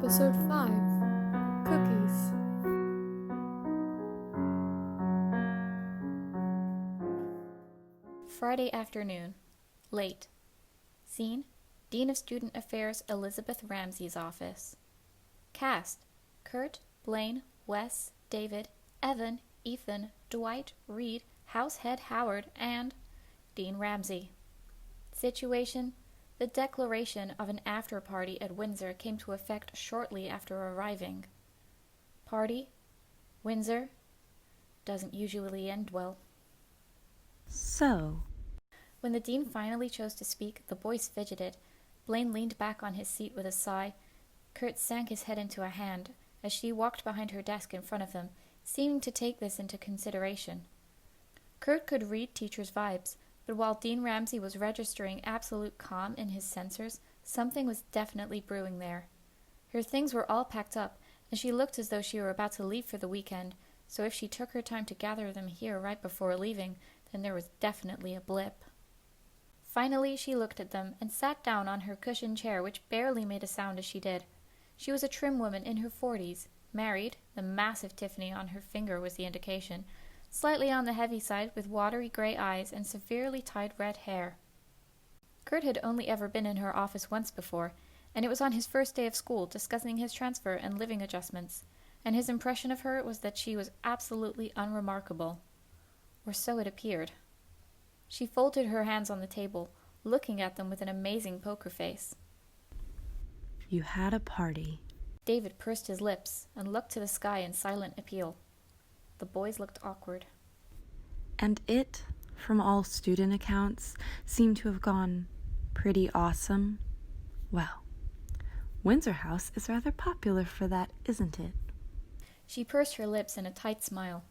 Episode 5 Cookies. Friday afternoon. Late. Scene: Dean of Student Affairs Elizabeth Ramsey's office. Cast: Kurt, Blaine, Wes, David, Evan, Ethan, Dwight, Reed, Househead Howard, and Dean Ramsey. Situation: the declaration of an after-party at Windsor came to effect shortly after arriving. Party: Windsor. Doesn't usually end well. So, When the dean finally chose to speak, the boys fidgeted. Blaine leaned back on his seat with a sigh. Kurt sank his head into a hand as she walked behind her desk in front of them, seeming to take this into consideration. Kurt could read teachers' vibes, but while Dean Ramsey was registering absolute calm in his sensors, something was definitely brewing there. Her things were all packed up, and she looked as though she were about to leave for the weekend, so if she took her time to gather them here right before leaving, then there was definitely a blip. Finally, she looked at them and sat down on her cushioned chair, which barely made a sound as she did. She was a trim woman in her 40s, married, the massive Tiffany on her finger was the indication, slightly on the heavy side with watery gray eyes and severely tied red hair. Kurt had only ever been in her office once before, and it was on his first day of school discussing his transfer and living adjustments, and his impression of her was that she was absolutely unremarkable. Or so it appeared. She folded her hands on the table, looking at them with an amazing poker face. you had a party. David pursed his lips and looked to the sky in silent appeal. The boys looked awkward. And it, from all student accounts, seemed to have gone pretty awesome. Well, Windsor House is rather popular for that, isn't it? She pursed her lips in a tight smile.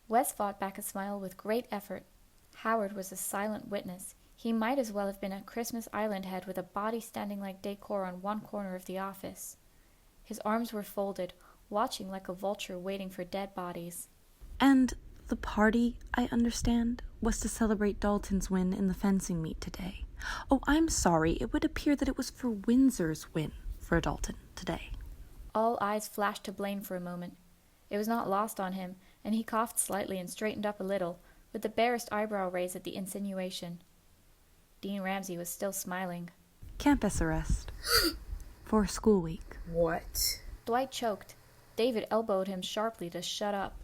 Wes fought back a smile with great effort. Howard was a silent witness. He might as well have been a Christmas Island head with a body standing like decor on one corner of the office. His arms were folded, watching like a vulture waiting for dead bodies. And the party, I understand, was to celebrate Dalton's win in the fencing meet today. Oh, I'm sorry. It would appear that it was for Windsor's win for Dalton today. All eyes flashed to Blaine for a moment. It was not lost on him, and he coughed slightly and straightened up a little, with the barest eyebrow raised at the insinuation. Dean Ramsey was still smiling. Campus arrest. For school week. What? Dwight choked. David elbowed him sharply to shut up.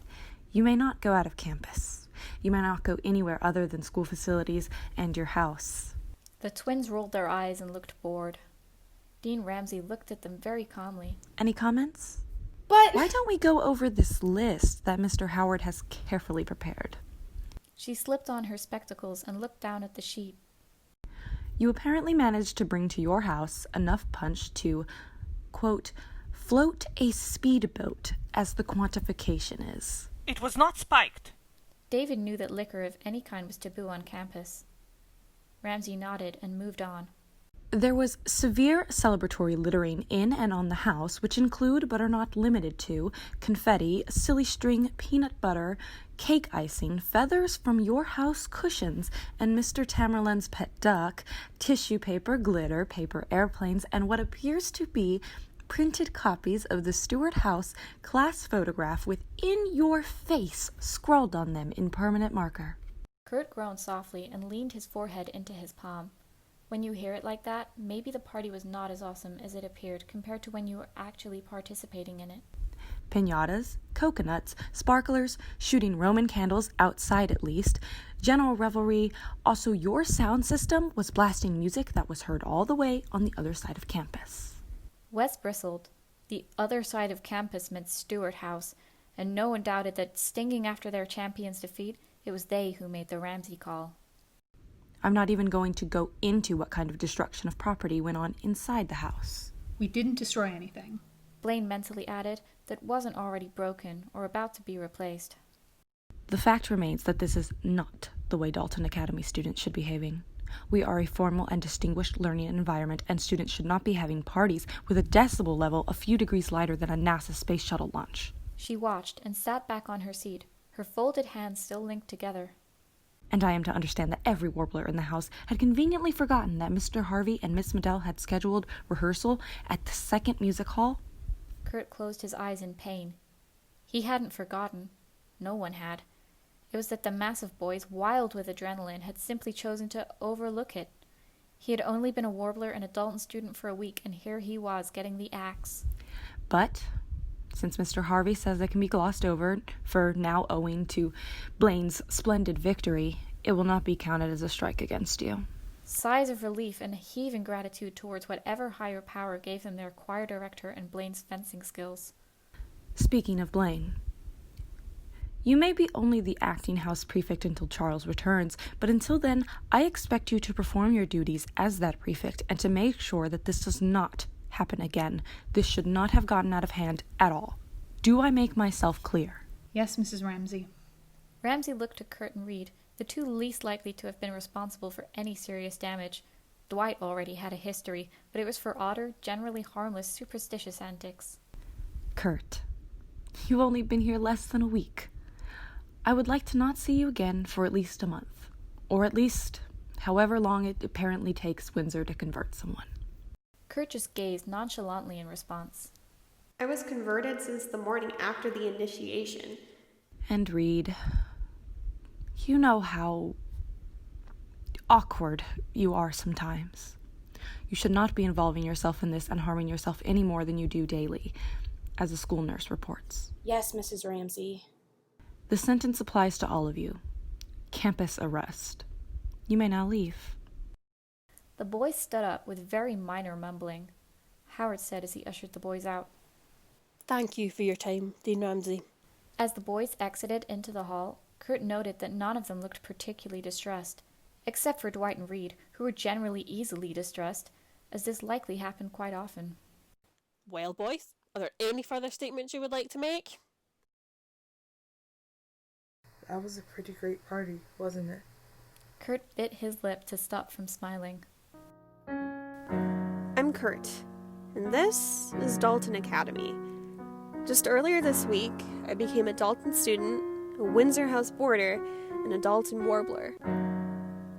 You may not go out of campus. You may not go anywhere other than school facilities and your house. The twins rolled their eyes and looked bored. Dean Ramsey looked at them very calmly. Any comments? But Why don't we go over this list that Mr. Howard has carefully prepared? She slipped on her spectacles and looked down at the sheet. You apparently managed to bring to your house enough punch to, quote, float a speedboat, as the quantification is. It was not spiked. David knew that liquor of any kind was taboo on campus. Ramsey nodded and moved on. There was severe celebratory littering in and on the house, which include, but are not limited to, confetti, silly string, peanut butter, cake icing, feathers from your house cushions, and Mr. Tamerlane's pet duck, tissue paper, glitter, paper airplanes, and what appears to be printed copies of the Stewart House class photograph with "in your face" scrawled on them in permanent marker. Kurt groaned softly and leaned his forehead into his palm. When you hear it like that, maybe the party was not as awesome as it appeared compared to when you were actually participating in it. Piñatas, coconuts, sparklers, shooting Roman candles outside at least, general revelry. Also, your sound system was blasting music that was heard all the way on the other side of campus. Wes bristled. The other side of campus meant Stewart House, and no one doubted that, stinging after their champion's defeat, it was they who made the Ramsey call. I'm not even going to go into what kind of destruction of property went on inside the house. we didn't destroy anything. Blaine mentally added, that wasn't already broken or about to be replaced. The fact remains that this is not the way Dalton Academy students should be behaving. We are a formal and distinguished learning environment, and students should not be having parties with a decibel level a few degrees lighter than a NASA space shuttle launch. She watched and sat back on her seat, her folded hands still linked together. And I am to understand that every warbler in the house had conveniently forgotten that Mr. Harvey and Miss Medell had scheduled rehearsal at the second music hall? Kurt closed his eyes in pain. He hadn't forgotten. No one had. It was that the massive boys, wild with adrenaline, had simply chosen to overlook it. He had only been a warbler and a Dalton student for a week, and here he was getting the axe. But since Mr. Harvey says it can be glossed over for now owing to Blaine's splendid victory, it will not be counted as a strike against you. Sighs of relief and heaving gratitude towards whatever higher power gave him their choir director and Blaine's fencing skills. Speaking of Blaine, you may be only the acting house prefect until Charles returns, but until then, I expect you to perform your duties as that prefect and to make sure that this does not happen again. This should not have gotten out of hand at all. Do I make myself clear? Yes, Mrs. Ramsey. Ramsey looked at Kurt and Reed, the two least likely to have been responsible for any serious damage. Dwight already had a history, but it was for odder, generally harmless, superstitious antics. Kurt, you've only been here less than a week. I would like to not see you again for at least a month, or at least however long it apparently takes Windsor to convert someone. Kurt just gazed nonchalantly in response. I was converted since the morning after the initiation. And Reed, you know how awkward you are sometimes. You should not be involving yourself in this and harming yourself any more than you do daily, as a school nurse reports. Yes, Mrs. Ramsey. The sentence applies to all of you. Campus arrest. You may now leave. The boys stood up with very minor mumbling. Howard said as he ushered the boys out. Thank you for your time, Dean Ramsey. As the boys exited into the hall, Kurt noted that none of them looked particularly distressed, except for Dwight and Reed, who were generally easily distressed, as this likely happened quite often. Well, boys, are there any further statements you would like to make? That was a pretty great party, wasn't it? Kurt bit his lip to stop from smiling. I'm Kurt, and this is Dalton Academy. Just earlier this week, I became a Dalton student, a Windsor House boarder, and a Dalton warbler.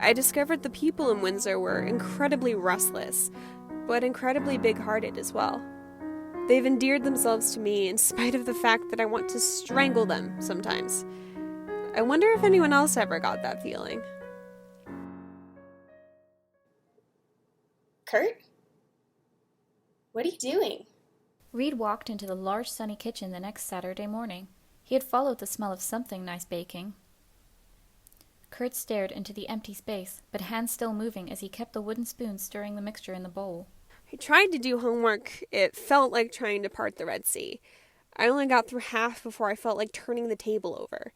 I discovered the people in Windsor were incredibly restless, but incredibly big-hearted as well. They've endeared themselves to me in spite of the fact that I want to strangle them sometimes. I wonder if anyone else ever got that feeling. Kurt? What are you doing? Reed walked into the large sunny kitchen the next Saturday morning. He had followed the smell of something nice baking. Kurt stared into the empty space, but hands still moving as he kept the wooden spoon stirring the mixture in the bowl. I tried to do homework. It felt like trying to part the Red Sea. I only got through half before I felt like turning the table over.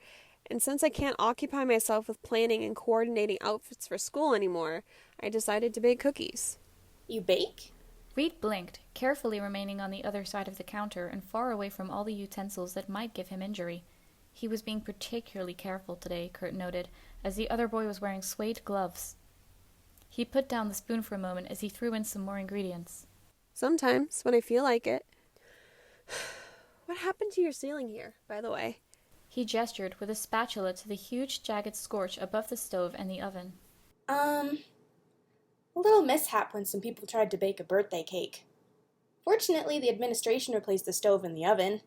And since I can't occupy myself with planning and coordinating outfits for school anymore, I decided to bake cookies. You bake? Reed blinked, carefully remaining on the other side of the counter and far away from all the utensils that might give him injury. He was being particularly careful today, Kurt noted, as the other boy was wearing suede gloves. He put down the spoon for a moment as he threw in some more ingredients. Sometimes, when I feel like it. What happened to your ceiling here, by the way? He gestured with a spatula to the huge jagged scorch above the stove and the oven. A little mishap when some people tried to bake a birthday cake. Fortunately, the administration replaced the stove and the oven.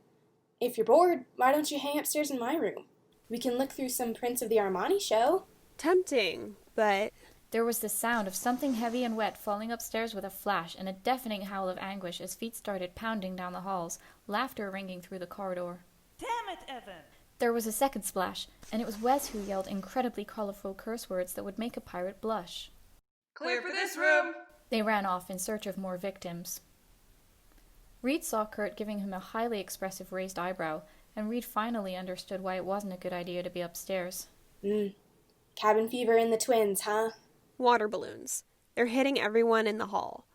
If you're bored, why don't you hang upstairs in my room? We can look through some prints of the Armani show. Tempting, but... There was the sound of something heavy and wet falling upstairs with a flash and a deafening howl of anguish as feet started pounding down the halls, laughter ringing through the corridor. Damn it, Evan! There was a second splash, and it was Wes who yelled incredibly colorful curse words that would make a pirate blush. Clear for this room! They ran off in search of more victims. Reed saw Kurt giving him a highly expressive raised eyebrow, and Reed finally understood why it wasn't a good idea to be upstairs. Cabin fever in the twins, huh? Water balloons. They're hitting everyone in the hall.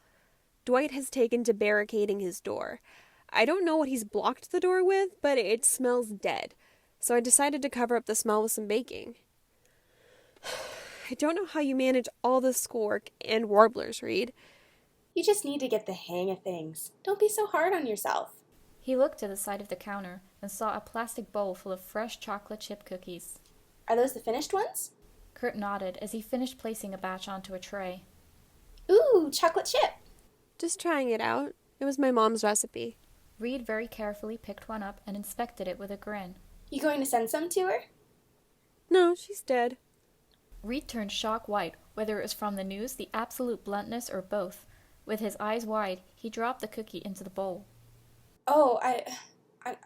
Dwight has taken to barricading his door. I don't know what he's blocked the door with, but it smells dead. So I decided to cover up the smell with some baking. I don't know how you manage all this schoolwork and warblers, Reed. You just need to get the hang of things. Don't be so hard on yourself. He looked to the side of the counter and saw a plastic bowl full of fresh chocolate chip cookies. Are those the finished ones? Kurt nodded as he finished placing a batch onto a tray. Ooh, chocolate chip. Just trying it out. It was my mom's recipe. Reed very carefully picked one up and inspected it with a grin. You going to send some to her? No, she's dead. Reed turned shock white, whether it was from the news, the absolute bluntness, or both. With his eyes wide, he dropped the cookie into the bowl. Oh,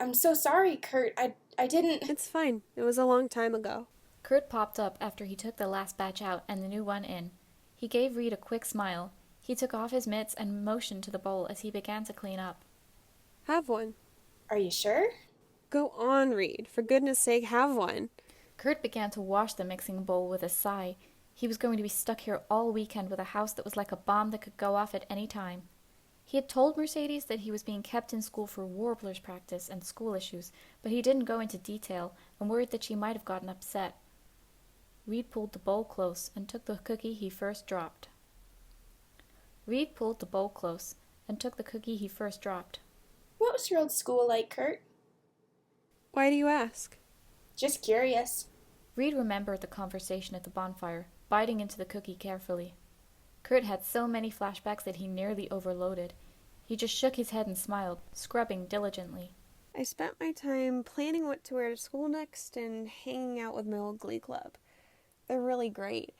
I'm so sorry, Kurt. I didn't... It's fine. It was a long time ago. Kurt popped up after he took the last batch out and the new one in. He gave Reed a quick smile. He took off his mitts and motioned to the bowl as he began to clean up. Have one. Are you sure? Go on, Reed. For goodness sake, have one. Kurt began to wash the mixing bowl with a sigh. He was going to be stuck here all weekend with a house that was like a bomb that could go off at any time. He had told Mercedes that he was being kept in school for warblers practice and school issues, but he didn't go into detail and worried that she might have gotten upset. Reed pulled the bowl close and took the cookie he first dropped. What was your old school like, Kurt? Why do you ask? Just curious. Reed remembered the conversation at the bonfire, biting into the cookie carefully. Kurt had so many flashbacks that he nearly overloaded. He just shook his head and smiled, scrubbing diligently. I spent my time planning what to wear to school next and hanging out with my old glee club. They're really great.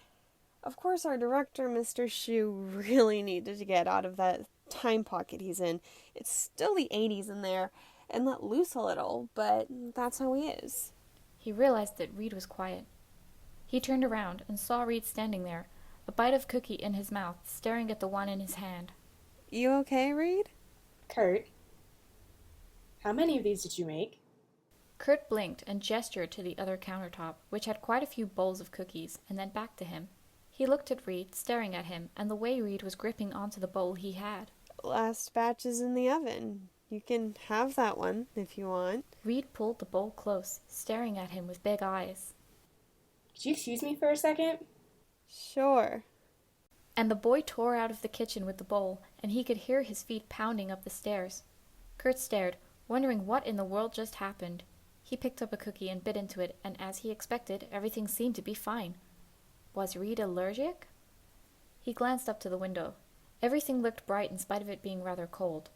Of course, our director, Mr. Shu, really needed to get out of that time pocket he's in. It's still the 80s in there, and let loose a little, but that's how he is. He realized that Reed was quiet. He turned around and saw Reed standing there, a bite of cookie in his mouth, staring at the one in his hand. You okay, Reed? Kurt, how many of these did you make? Kurt blinked and gestured to the other countertop, which had quite a few bowls of cookies, and then back to him. He looked at Reed, staring at him, and the way Reed was gripping onto the bowl he had. Last batch is in the oven. You can have that one if you want. Reed pulled the bowl close, staring at him with big eyes. Could you excuse me for a second? Sure. And the boy tore out of the kitchen with the bowl, and he could hear his feet pounding up the stairs. Kurt stared, wondering what in the world just happened. He picked up a cookie and bit into it, and as he expected, everything seemed to be fine. Was Reed allergic? He glanced up to the window. Everything looked bright in spite of it being rather cold.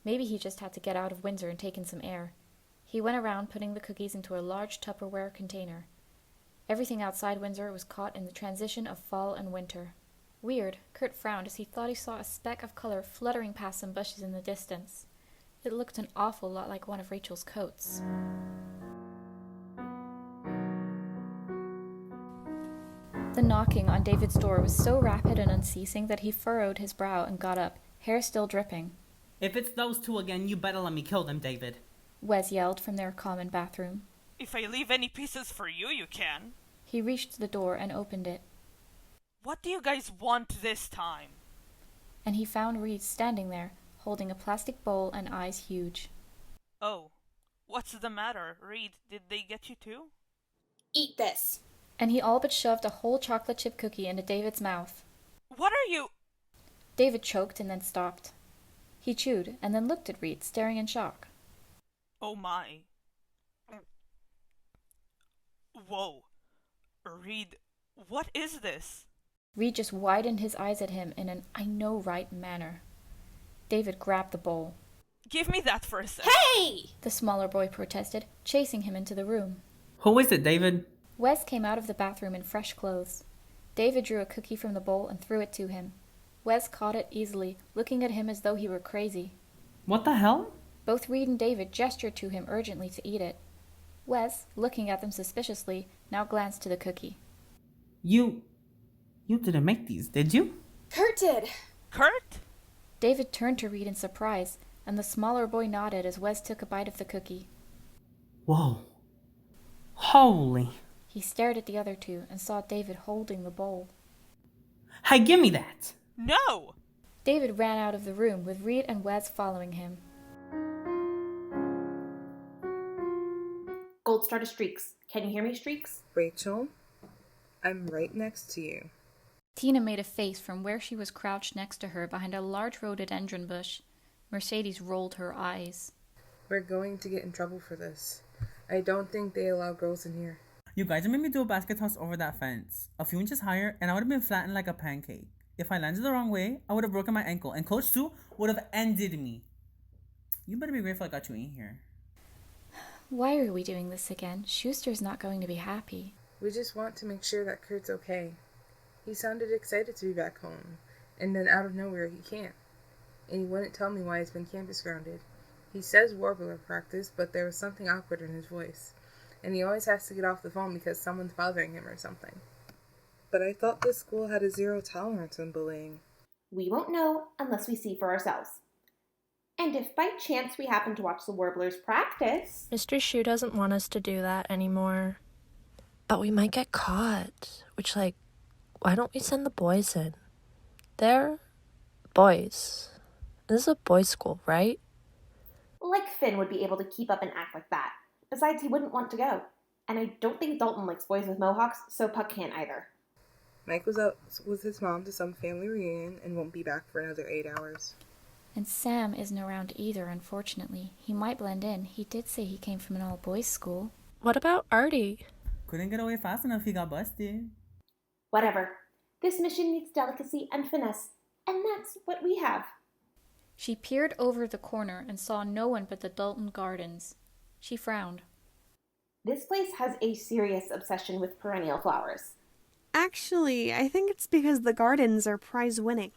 Maybe he just had to get out of Windsor and take in some air. He went around putting the cookies into a large Tupperware container. Everything outside Windsor was caught in the transition of fall and winter. Weird, Kurt frowned as he thought he saw a speck of color fluttering past some bushes in the distance. It looked an awful lot like one of Rachel's coats. The knocking on David's door was so rapid and unceasing that he furrowed his brow and got up, hair still dripping. If it's those two again, you better let me kill them, David. Wes yelled from their common bathroom. If I leave any pieces for you, you can. He reached to the door and opened it. What do you guys want this time? And he found Reed standing there, holding a plastic bowl and eyes huge. Oh, what's the matter, Reed? Did they get you too? Eat this. And he all but shoved a whole chocolate chip cookie into David's mouth. What are you... David choked and then stopped. He chewed and then looked at Reed, staring in shock. Oh my. Whoa. Reed, what is this? Reed just widened his eyes at him in an I-know-right manner. David grabbed the bowl. Give me that for a second. Hey! The smaller boy protested, chasing him into the room. Who is it, David? Wes came out of the bathroom in fresh clothes. David drew a cookie from the bowl and threw it to him. Wes caught it easily, looking at him as though he were crazy. What the hell? Both Reed and David gestured to him urgently to eat it. Wes, looking at them suspiciously, now glanced to the cookie. You didn't make these, did you? Kurt did. Kurt? David turned to Reed in surprise, and the smaller boy nodded as Wes took a bite of the cookie. Whoa. Holy. He stared at the other two and saw David holding the bowl. Hey, give me that! No! David ran out of the room with Reed and Wes following him. Gold star to Streaks. Can you hear me, Streaks? Rachel, I'm right next to you. Tina made a face from where she was crouched next to her behind a large rhododendron bush. Mercedes rolled her eyes. We're going to get in trouble for this. I don't think they allow girls in here. You guys made me do a basket toss over that fence. A few inches higher, and I would have been flattened like a pancake. If I landed the wrong way, I would have broken my ankle, and Coach Sue would have ended me. You better be grateful I got you in here. Why are we doing this again? Schuster's not going to be happy. We just want to make sure that Kurt's okay. He sounded excited to be back home, and then out of nowhere he can't. And he wouldn't tell me why he's been campus grounded. He says warbler practice, but there was something awkward in his voice. And he always has to get off the phone because someone's bothering him or something. But I thought this school had a zero tolerance on bullying. We won't know unless we see for ourselves. And if by chance we happen to watch the warblers practice... Mr. Shu doesn't want us to do that anymore. But we might get caught. Which, why don't we send the boys in? They're boys. This is a boys' school, right? Like Finn would be able to keep up and act like that. Besides, he wouldn't want to go. And I don't think Dalton likes boys with mohawks, so Puck can't either. Mike was out with his mom to some family reunion and won't be back for another 8 hours. And Sam isn't around either, unfortunately. He might blend in. He did say he came from an all-boys school. What about Artie? Couldn't get away fast enough, he got busted. Whatever. This mission needs delicacy and finesse, and that's what we have. She peered over the corner and saw no one but the Dalton Gardens. She frowned. This place has a serious obsession with perennial flowers. Actually, I think it's because the gardens are prize-winning.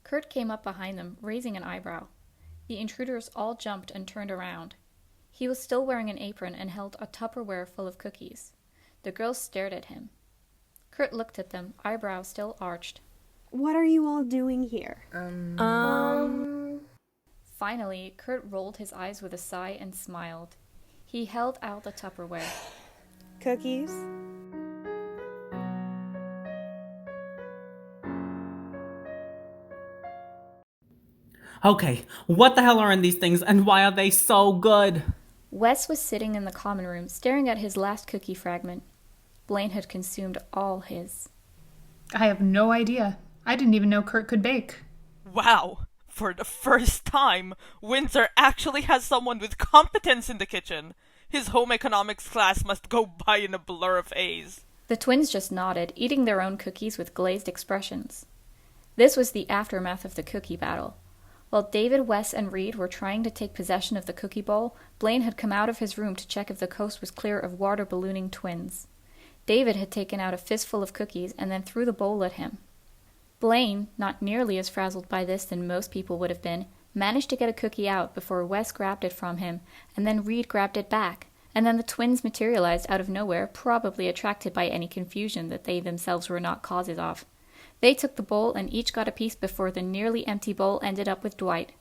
Kurt came up behind them, raising an eyebrow. The intruders all jumped and turned around. He was still wearing an apron and held a Tupperware full of cookies. The girls stared at him. Kurt looked at them, eyebrows still arched. What are you all doing here? Finally, Kurt rolled his eyes with a sigh and smiled. He held out the Tupperware. Cookies? Okay, what the hell are in these things and why are they so good? Wes was sitting in the common room, staring at his last cookie fragment. Blaine had consumed all his. I have no idea. I didn't even know Kurt could bake. Wow! For the first time, Windsor actually has someone with competence in the kitchen. His home economics class must go by in a blur of haze. The twins just nodded, eating their own cookies with glazed expressions. This was the aftermath of the cookie battle. While David, Wes, and Reed were trying to take possession of the cookie bowl, Blaine had come out of his room to check if the coast was clear of water ballooning twins. David had taken out a fistful of cookies and then threw the bowl at him. Blaine, not nearly as frazzled by this than most people would have been, managed to get a cookie out before Wes grabbed it from him, and then Reed grabbed it back, and then the twins materialized out of nowhere, probably attracted by any confusion that they themselves were not causes of. They took the bowl and each got a piece before the nearly empty bowl ended up with Dwight,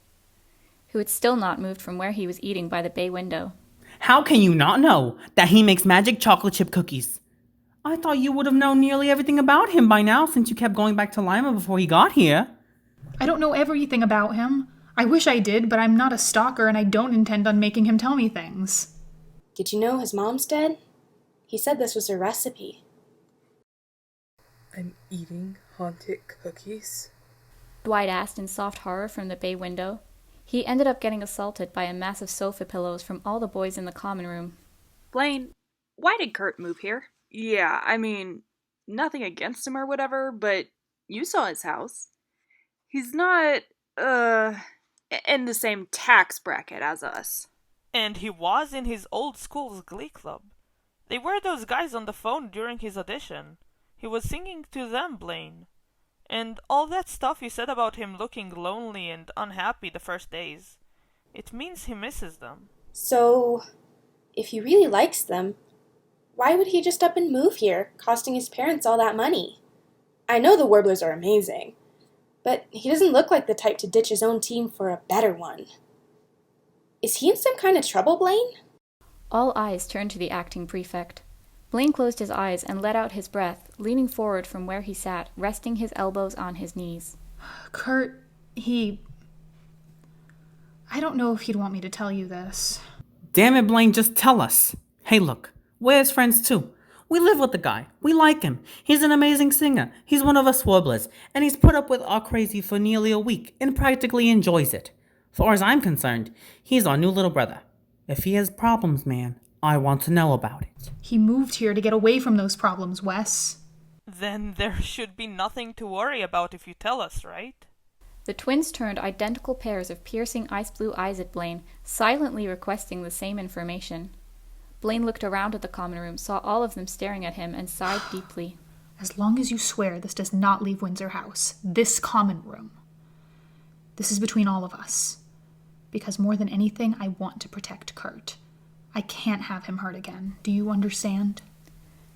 who had still not moved from where he was eating by the bay window. How can you not know that he makes magic chocolate chip cookies? I thought you would have known nearly everything about him by now since you kept going back to Lima before he got here. I don't know everything about him. I wish I did, but I'm not a stalker and I don't intend on making him tell me things. Did you know his mom's dead? He said this was her recipe. I'm eating haunted cookies? Dwight asked in soft horror from the bay window. He ended up getting assaulted by a mass of sofa pillows from all the boys in the common room. Blaine, why did Kurt move here? Yeah, I mean, nothing against him or whatever, but you saw his house. He's not, in the same tax bracket as us. And he was in his old school's glee club. They were those guys on the phone during his audition. He was singing to them, Blaine. And all that stuff you said about him looking lonely and unhappy the first days. It means he misses them. So, if he really likes them, why would he just up and move here, costing his parents all that money? I know the Warblers are amazing, but he doesn't look like the type to ditch his own team for a better one. Is he in some kind of trouble, Blaine? All eyes turned to the acting prefect. Blaine closed his eyes and let out his breath, leaning forward from where he sat, resting his elbows on his knees. Kurt, I don't know if he'd want me to tell you this. Damn it, Blaine, just tell us. Hey, look, we're his friends too. We live with the guy. We like him. He's an amazing singer. He's one of us warblers, and he's put up with our crazy for nearly a week and practically enjoys it. Far as I'm concerned, he's our new little brother. If he has problems, man, I want to know about it. He moved here to get away from those problems, Wes. Then there should be nothing to worry about if you tell us, right? The twins turned identical pairs of piercing ice blue eyes at Blaine, silently requesting the same information. Blaine looked around at the common room, saw all of them staring at him, and sighed deeply. As long as you swear this does not leave Windsor House, this common room. This is between all of us. Because more than anything, I want to protect Kurt. I can't have him hurt again. Do you understand?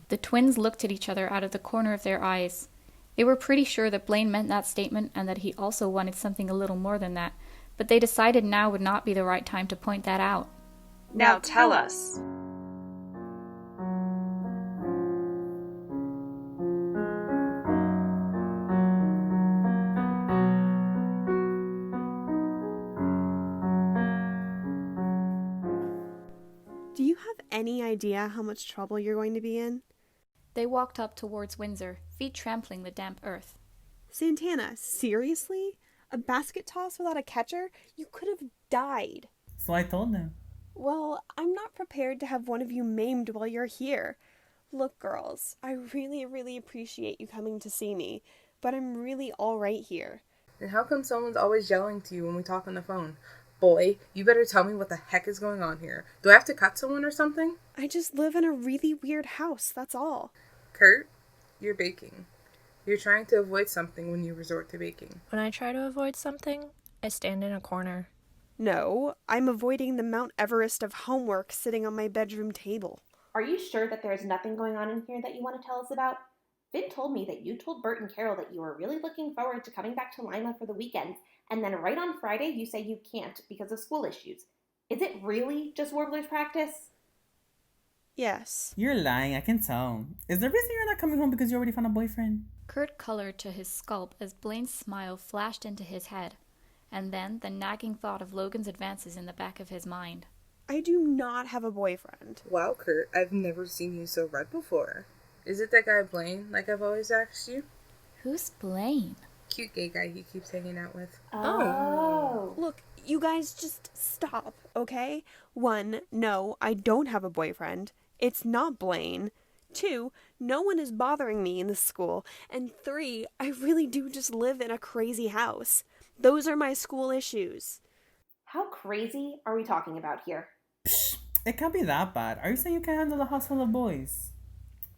The twins looked at each other out of the corner of their eyes. They were pretty sure that Blaine meant that statement and that he also wanted something a little more than that, but they decided now would not be the right time to point that out. Now tell us. Do you have any idea how much trouble you're going to be in? They walked up towards Windsor, feet trampling the damp earth. Santana, seriously? A basket toss without a catcher? You could have died. So I told them. Well, I'm not prepared to have one of you maimed while you're here. Look, girls, I really appreciate you coming to see me, but I'm really all right here. And how come someone's always yelling to you when we talk on the phone? Boy, you better tell me what the heck is going on here. Do I have to cut someone or something? I just live in a really weird house, that's all. Kurt, you're baking. You're trying to avoid something when you resort to baking. When I try to avoid something, I stand in a corner. No, I'm avoiding the Mount Everest of homework sitting on my bedroom table. Are you sure that there's nothing going on in here that you want to tell us about? Finn told me that you told Bert and Carol that you were really looking forward to coming back to Lima for the weekends, and then right on Friday you say you can't because of school issues. Is it really just Warbler's practice? Yes. You're lying, I can tell. Is the reason you're not coming home because you already found a boyfriend? Kurt colored to his scalp as Blaine's smile flashed into his head, and then the nagging thought of Logan's advances in the back of his mind. I do not have a boyfriend. Wow, Kurt, I've never seen you so red before. Is it that guy Blaine, like I've always asked you? Who's Blaine? Cute gay guy he keeps hanging out with. Oh. Look, you guys just stop, okay? 1, no, I don't have a boyfriend. It's not Blaine. 2, no one is bothering me in this school. And 3, I really do just live in a crazy house. Those are my school issues. How crazy are we talking about here? Psh, it can't be that bad. Are you saying you can't handle a house full of boys?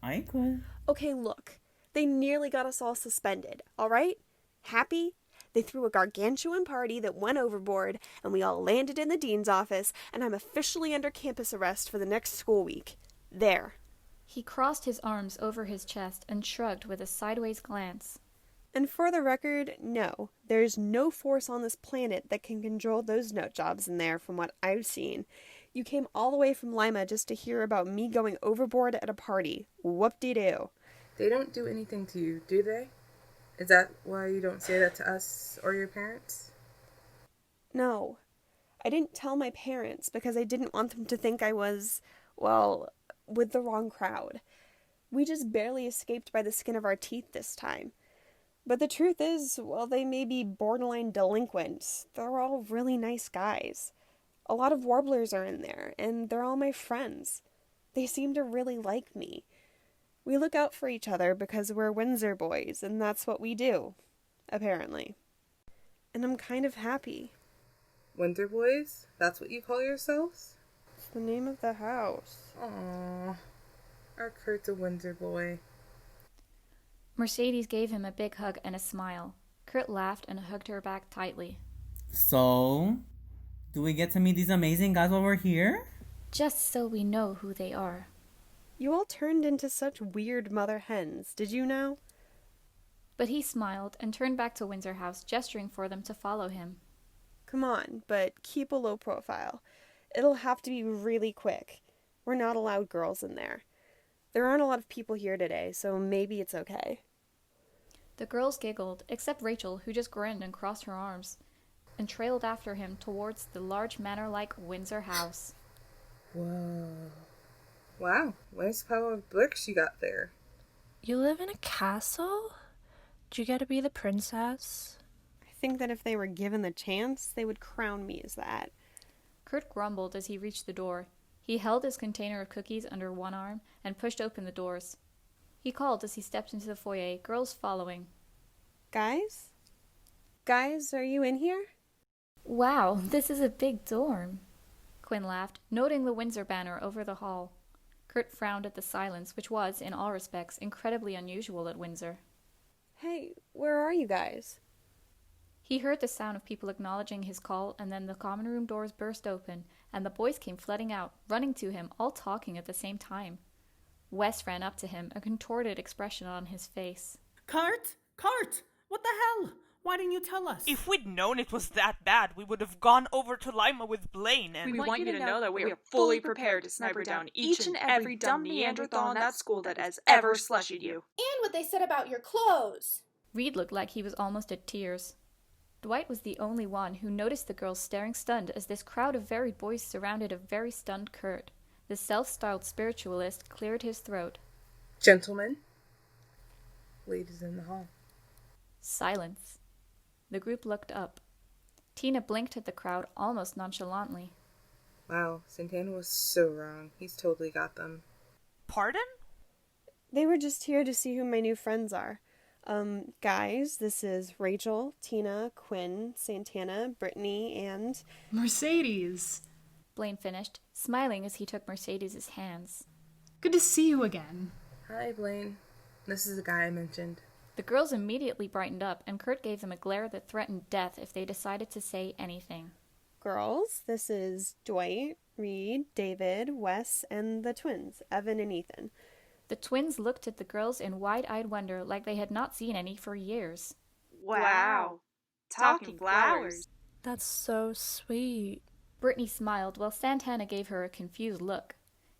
I could. Okay, look. They nearly got us all suspended, all right? Happy? They threw a gargantuan party that went overboard, and we all landed in the dean's office, and I'm officially under campus arrest for the next school week. There. He crossed his arms over his chest and shrugged with a sideways glance. And for the record, no, there's no force on this planet that can control those nut jobs in there from what I've seen. You came all the way from Lima just to hear about me going overboard at a party. Whoop-de-doo. They don't do anything to you, do they? Is that why you don't say that to us or your parents? No. I didn't tell my parents because I didn't want them to think I was, well, with the wrong crowd. We just barely escaped by the skin of our teeth this time. But the truth is, while they may be borderline delinquents, they're all really nice guys. A lot of warblers are in there, and they're all my friends. They seem to really like me. We look out for each other because we're Windsor boys, and that's what we do, apparently. And I'm kind of happy. Windsor boys? That's what you call yourselves? It's the name of the house. Aww. Our Kurt's a Windsor boy. Mercedes gave him a big hug and a smile. Kurt laughed and hugged her back tightly. So, do we get to meet these amazing guys while we're here? Just so we know who they are. You all turned into such weird mother hens, did you know? But he smiled and turned back to Windsor House, gesturing for them to follow him. Come on, but keep a low profile. It'll have to be really quick. We're not allowed girls in there. There aren't a lot of people here today, so maybe it's okay. The girls giggled, except Rachel, who just grinned and crossed her arms, and trailed after him towards the large manor-like Windsor house. Whoa. Wow, nice pile of bricks you got there. You live in a castle? Do you get to be the princess? I think that if they were given the chance, they would crown me as that. Kurt grumbled as he reached the door. He held his container of cookies under one arm and pushed open the doors. He called as he stepped into the foyer, girls following. Guys? Guys, are you in here? Wow, this is a big dorm, Quinn laughed, noting the Windsor banner over the hall. Kurt frowned at the silence, which was, in all respects, incredibly unusual at Windsor. Hey, where are you guys? He heard the sound of people acknowledging his call, and then the common room doors burst open, and the boys came flooding out, running to him, all talking at the same time. Wes ran up to him, a contorted expression on his face. Kurt? Kurt! What the hell? Why didn't you tell us? If we'd known it was that bad, we would have gone over to Lima with Blaine and... We want you to know that we are fully prepared to sniper down each and every dumb Neanderthal in that school that has ever slushied you. And what they said about your clothes. Reed looked like he was almost at tears. Dwight was the only one who noticed the girls staring stunned as this crowd of varied boys surrounded a very stunned Kurt. The self-styled spiritualist cleared his throat. Gentlemen, ladies in the hall. Silence. The group looked up. Tina blinked at the crowd almost nonchalantly. Wow, Santana was so wrong. He's totally got them. Pardon? They were just here to see who my new friends are. Guys, this is Rachel, Tina, Quinn, Santana, Brittany, and... Mercedes! Blaine finished, smiling as he took Mercedes' hands. Good to see you again. Hi, Blaine. This is the guy I mentioned. The girls immediately brightened up, and Kurt gave them a glare that threatened death if they decided to say anything. Girls, this is Dwight, Reed, David, Wes, and the twins, Evan and Ethan. The twins looked at the girls in wide-eyed wonder like they had not seen any for years. Wow. Talking flowers. That's so sweet. Brittany smiled while Santana gave her a confused look.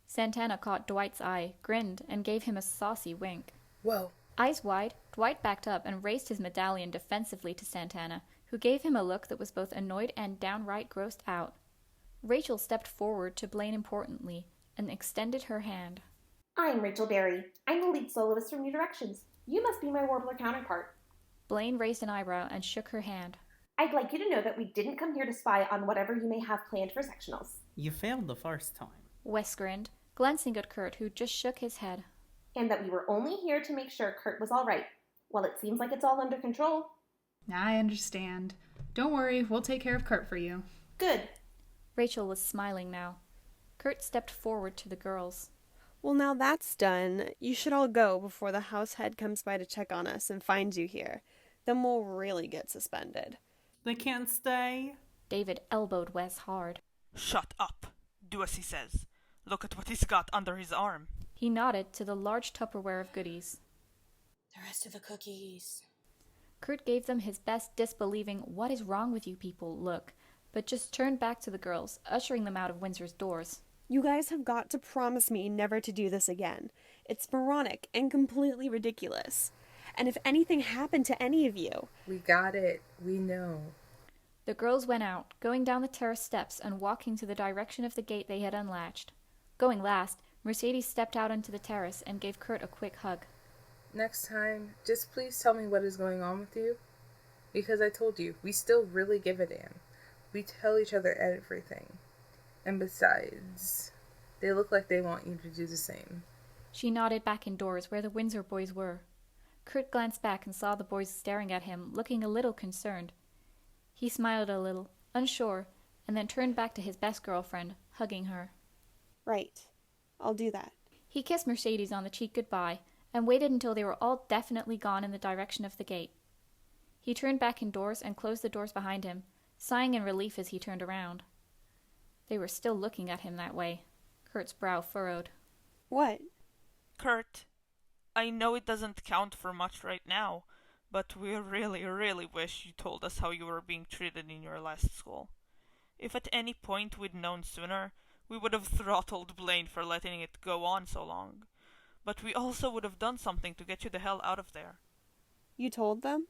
Santana caught Dwight's eye, grinned, and gave him a saucy wink. Whoa. Eyes wide, Dwight backed up and raised his medallion defensively to Santana, who gave him a look that was both annoyed and downright grossed out. Rachel stepped forward to Blaine importantly and extended her hand. I'm Rachel Berry. I'm the lead soloist from New Directions. You must be my Warbler counterpart. Blaine raised an eyebrow and shook her hand. I'd like you to know that we didn't come here to spy on whatever you may have planned for sectionals. You failed the first time. Wes grinned, glancing at Kurt, who just shook his head. And that we were only here to make sure Kurt was all right. Well, it seems like it's all under control. I understand. Don't worry, we'll take care of Kurt for you. Good. Rachel was smiling now. Kurt stepped forward to the girls. Well, now that's done. You should all go before the house head comes by to check on us and finds you here. Then we'll really get suspended. They can't stay? David elbowed Wes hard. Shut up. Do as he says. Look at what he's got under his arm. He nodded to the large Tupperware of goodies. The rest of the cookies. Kurt gave them his best disbelieving "what is wrong with you people" look, but just turned back to the girls, ushering them out of Windsor's doors. You guys have got to promise me never to do this again. It's moronic and completely ridiculous. And if anything happened to any of you... We got it. We know. The girls went out, going down the terrace steps and walking to the direction of the gate they had unlatched. Going last, Mercedes stepped out onto the terrace and gave Kurt a quick hug. Next time, just please tell me what is going on with you. Because I told you, we still really give a damn. We tell each other everything. And besides, they look like they want you to do the same. She nodded back indoors where the Windsor boys were. Kurt glanced back and saw the boys staring at him, looking a little concerned. He smiled a little, unsure, and then turned back to his best girlfriend, hugging her. Right. I'll do that. He kissed Mercedes on the cheek goodbye, and waited until they were all definitely gone in the direction of the gate. He turned back indoors and closed the doors behind him, sighing in relief as he turned around. They were still looking at him that way. Kurt's brow furrowed. What? Kurt, I know it doesn't count for much right now, but we really, really wish you told us how you were being treated in your last school. If at any point we'd known sooner, we would have throttled Blaine for letting it go on so long. But we also would have done something to get you the hell out of there. You told them?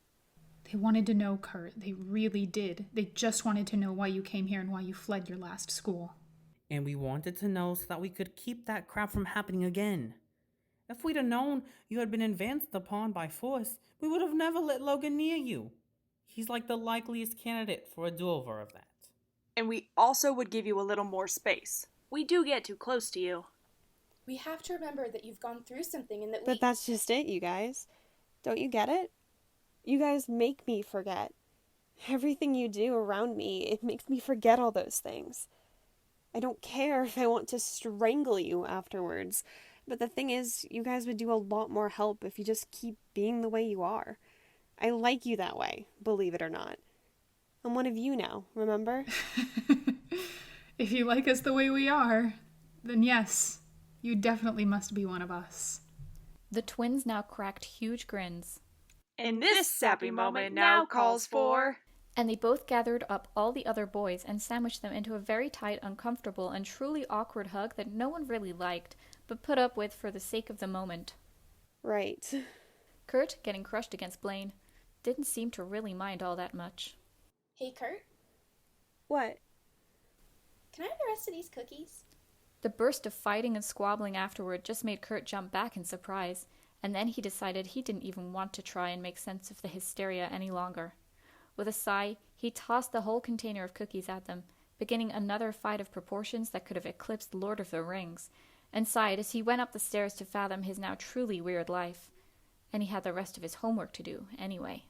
They wanted to know, Kurt. They really did. They just wanted to know why you came here and why you fled your last school. And we wanted to know so that we could keep that crap from happening again. If we'd have known you had been advanced upon by force, we would have never let Logan near you. He's like the likeliest candidate for a do-over of that. And we also would give you a little more space. We do get too close to you. We have to remember that you've gone through something and that But that's just it, you guys. Don't you get it? You guys make me forget. Everything you do around me, it makes me forget all those things. I don't care if I want to strangle you afterwards, but the thing is, you guys would do a lot more help if you just keep being the way you are. I like you that way, believe it or not. I'm one of you now, remember? If you like us the way we are, then yes, you definitely must be one of us. The twins now cracked huge grins. And this sappy moment now calls for... And they both gathered up all the other boys and sandwiched them into a very tight, uncomfortable, and truly awkward hug that no one really liked, but put up with for the sake of the moment. Right. Kurt, getting crushed against Blaine, didn't seem to really mind all that much. Hey, Kurt, What? can I have the rest of these cookies? The burst of fighting and squabbling afterward just made Kurt jump back in surprise, and then he decided he didn't even want to try and make sense of the hysteria any longer. With a sigh, he tossed the whole container of cookies at them, beginning another fight of proportions that could have eclipsed Lord of the Rings, and sighed as he went up the stairs to fathom his now truly weird life. And he had the rest of his homework to do, anyway.